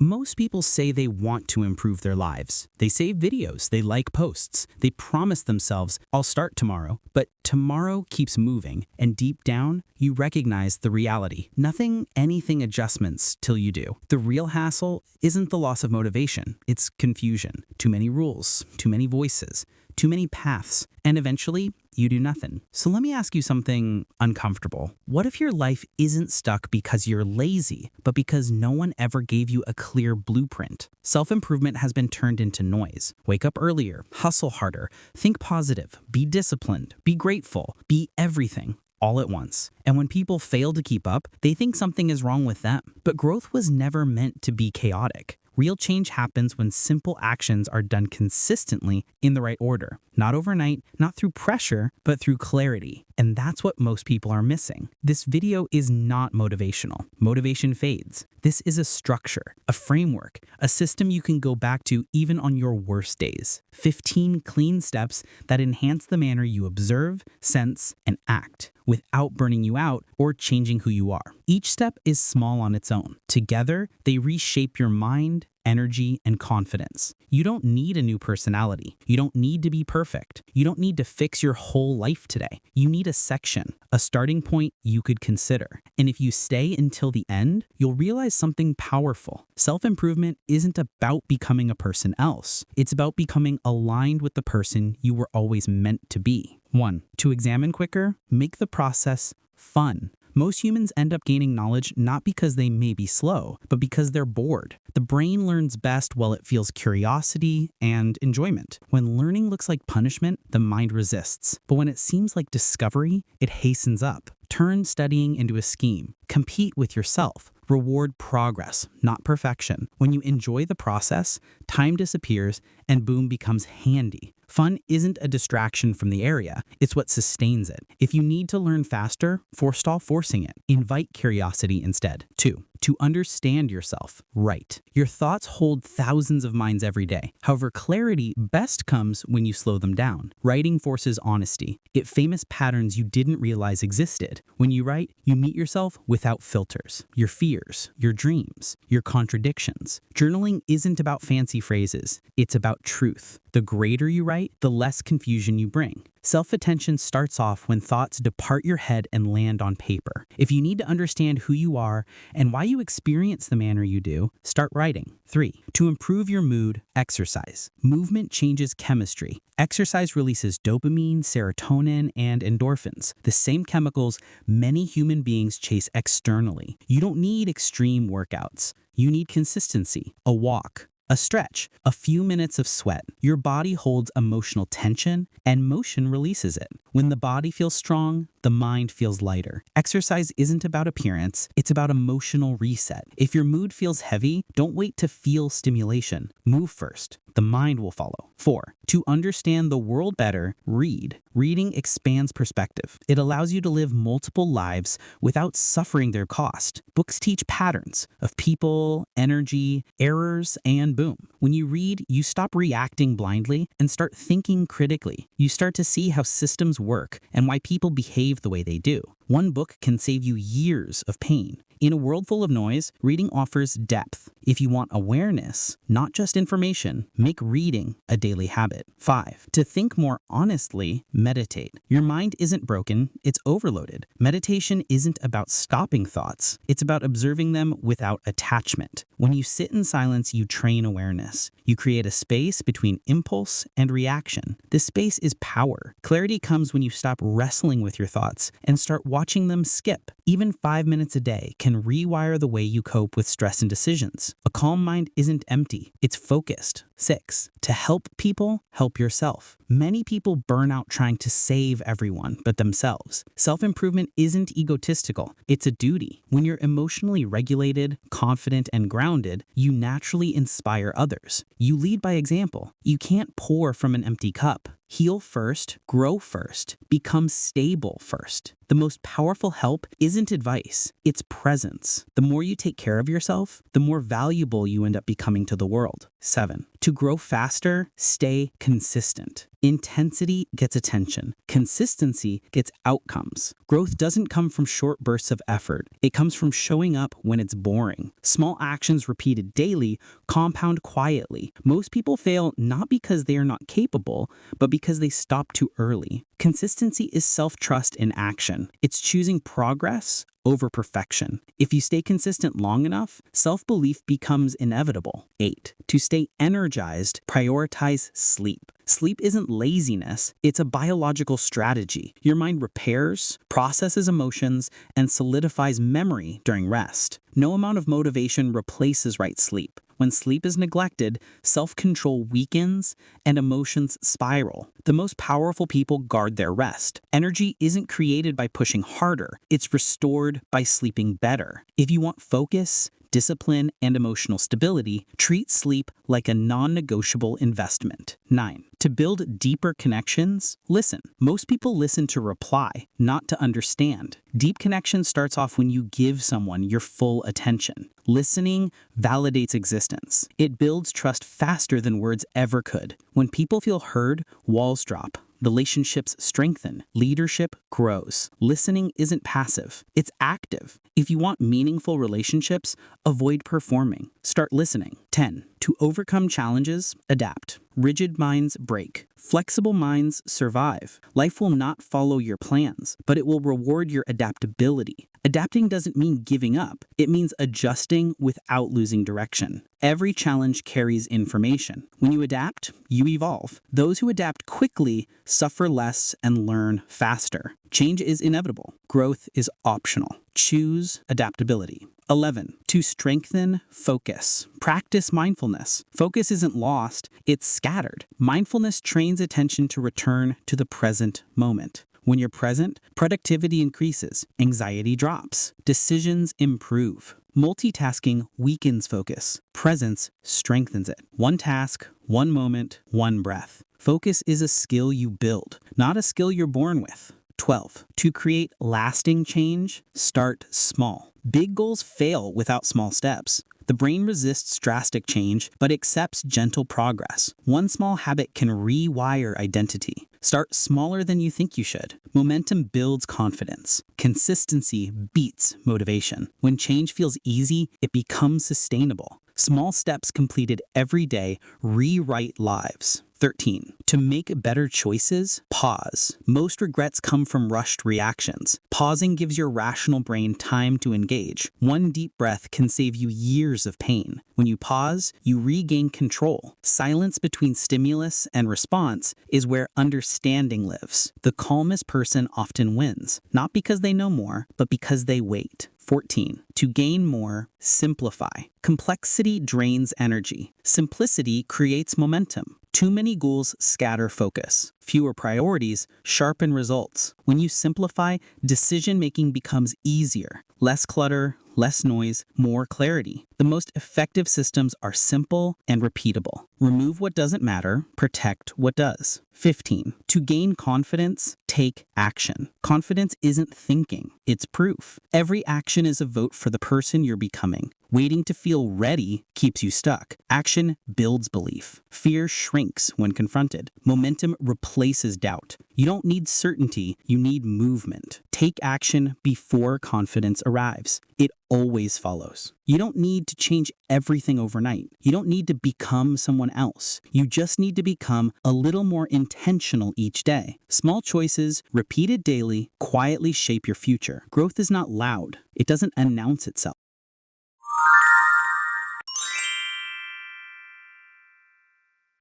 Most people say they want to improve their lives. They save videos, they like posts, they promise themselves, I'll start tomorrow. But tomorrow keeps moving, and deep down, you recognize the reality. Anything adjustments till you do. The real hassle isn't the loss of motivation, it's confusion. Too many rules, too many voices, too many paths, and eventually, you do nothing. So let me ask you something uncomfortable. What if your life isn't stuck because you're lazy, but because no one ever gave you a clear blueprint? Self-improvement has been turned into noise. Wake up earlier, hustle harder, think positive, be disciplined, be grateful, be everything, all at once. And when people fail to keep up, they think something is wrong with them. But growth was never meant to be chaotic. Real change happens when simple actions are done consistently in the right order. Not overnight, not through pressure, but through clarity. And that's what most people are missing. This video is not motivational. Motivation fades. This is a structure, a framework, a system you can go back to even on your worst days. 15 clean steps that enhance the manner you observe, sense, and act without burning you out or changing who you are. Each step is small on its own. Together, they reshape your mind, energy, and confidence. You don't need a new personality. You don't need to be perfect. You don't need to fix your whole life today. You need a section, a starting point you could consider. And if you stay until the end, you'll realize something powerful. Self-improvement isn't about becoming a person else. It's about becoming aligned with the person you were always meant to be. 1. To examine quicker, make the process fun. Most humans end up gaining knowledge not because they may be slow, but because they're bored. The brain learns best while it feels curiosity and enjoyment. When learning looks like punishment, the mind resists. But when it seems like discovery, it hastens up. Turn studying into a scheme. Compete with yourself. Reward progress, not perfection. When you enjoy the process, time disappears and boom becomes handy. Fun isn't a distraction from the area, it's what sustains it. If you need to learn faster, forestall forcing it. Invite curiosity instead. 2. To understand yourself. Right. Your thoughts hold thousands of minds every day. However, clarity best comes when you slow them down. Writing forces honesty. It famous patterns you didn't realize existed. When you write, you meet yourself without filters. Your fears, your dreams, your contradictions. Journaling isn't about fancy phrases. It's about truth. The greater you write, the less confusion you bring. Self-attention starts off when thoughts depart your head and land on paper. If you need to understand who you are and why you experience the manner you do, start writing. 3. To improve your mood, exercise. Movement changes chemistry. Exercise releases dopamine, serotonin, and endorphins, the same chemicals many human beings chase externally. You don't need extreme workouts. You need consistency, a walk, a stretch, a few minutes of sweat. Your body holds emotional tension, and motion releases it. When the body feels strong, the mind feels lighter. Exercise isn't about appearance, it's about emotional reset. If your mood feels heavy, don't wait to feel stimulation. Move first. The mind will follow. 4. To understand the world better, read. Reading expands perspective. It allows you to live multiple lives without suffering their cost. Books teach patterns of people, energy, errors, and boom. When you read, you stop reacting blindly and start thinking critically. You start to see how systems work and why people behave the way they do. One book can save you years of pain. In a world full of noise, reading offers depth. If you want awareness, not just information, make reading a daily habit. 5. To think more honestly, meditate. Your mind isn't broken, it's overloaded. Meditation isn't about stopping thoughts, it's about observing them without attachment. When you sit in silence, you train awareness. You create a space between impulse and reaction. This space is power. Clarity comes when you stop wrestling with your thoughts and start watching them skip. Even 5 minutes a day can rewire the way you cope with stress and decisions. A calm mind isn't empty, it's focused. 6. To help people, help yourself. Many people burn out trying to save everyone but themselves. Self-improvement isn't egotistical, it's a duty. When you're emotionally regulated, confident, and grounded, you naturally inspire others. You lead by example. You can't pour from an empty cup. Heal first, grow first, become stable first. The most powerful help isn't advice, it's presence. The more you take care of yourself, the more valuable you end up becoming to the world. 7. To grow faster, stay consistent. Intensity gets attention. Consistency gets outcomes. Growth doesn't come from short bursts of effort. It comes from showing up when it's boring. Small actions repeated daily compound quietly. Most people fail not because they are not capable, but because they stop too early. Consistency is self-trust in action. It's choosing progress over perfection. If you stay consistent long enough, self-belief becomes inevitable. 8. To stay energized, prioritize sleep. Sleep isn't laziness, it's a biological strategy. Your mind repairs, processes emotions, and solidifies memory during rest. No amount of motivation replaces right sleep. When sleep is neglected, self-control weakens and emotions spiral. The most powerful people guard their rest. Energy isn't created by pushing harder, it's restored by sleeping better. If you want focus, discipline, and emotional stability, treat sleep like a non-negotiable investment. 9. To build deeper connections, listen. Most people listen to reply, not to understand. Deep connection starts off when you give someone your full attention. Listening validates existence. It builds trust faster than words ever could. When people feel heard, walls drop. Relationships strengthen. Leadership grows. Listening isn't passive, it's active. If you want meaningful relationships, avoid performing. Start listening. 10. To overcome challenges, adapt. Rigid minds break. Flexible minds survive. Life will not follow your plans, but it will reward your adaptability. Adapting doesn't mean giving up. It means adjusting without losing direction. Every challenge carries information. When you adapt, you evolve. Those who adapt quickly suffer less and learn faster. Change is inevitable. Growth is optional. Choose adaptability. 11. To strengthen focus. Practice mindfulness. Focus isn't lost, it's scattered. Mindfulness trains attention to return to the present moment. When you're present, productivity increases, anxiety drops, decisions improve. Multitasking weakens focus. Presence strengthens it. One task, one moment, one breath. Focus is a skill you build, not a skill you're born with. 12. To create lasting change, start small. Big goals fail without small steps. The brain resists drastic change, but accepts gentle progress. One small habit can rewire identity. Start smaller than you think you should. Momentum builds confidence. Consistency beats motivation. When change feels easy, it becomes sustainable. Small steps completed every day rewrite lives. 13. To make better choices, pause. Most regrets come from rushed reactions. Pausing gives your rational brain time to engage. One deep breath can save you years of pain. When you pause, you regain control. Silence between stimulus and response is where understanding lives. The calmest person often wins, not because they know more, but because they wait. 14. To gain more, simplify. Complexity drains energy. Simplicity creates momentum. Too many goals scatter focus. Fewer priorities sharpen results. When you simplify, decision-making becomes easier. Less clutter, less noise, more clarity. The most effective systems are simple and repeatable. Remove what doesn't matter, protect what does. 15. To gain confidence, take action. Confidence isn't thinking, it's proof. Every action is a vote for the person you're becoming. Waiting to feel ready keeps you stuck. Action builds belief. Fear shrinks when confronted. Momentum replaces doubt. You don't need certainty, you need movement. Take action before confidence arrives. It always follows. You don't need to change everything overnight. You don't need to become someone else. You just need to become a little more intentional each day. Small choices, repeated daily, quietly shape your future. Growth is not loud. It doesn't announce itself.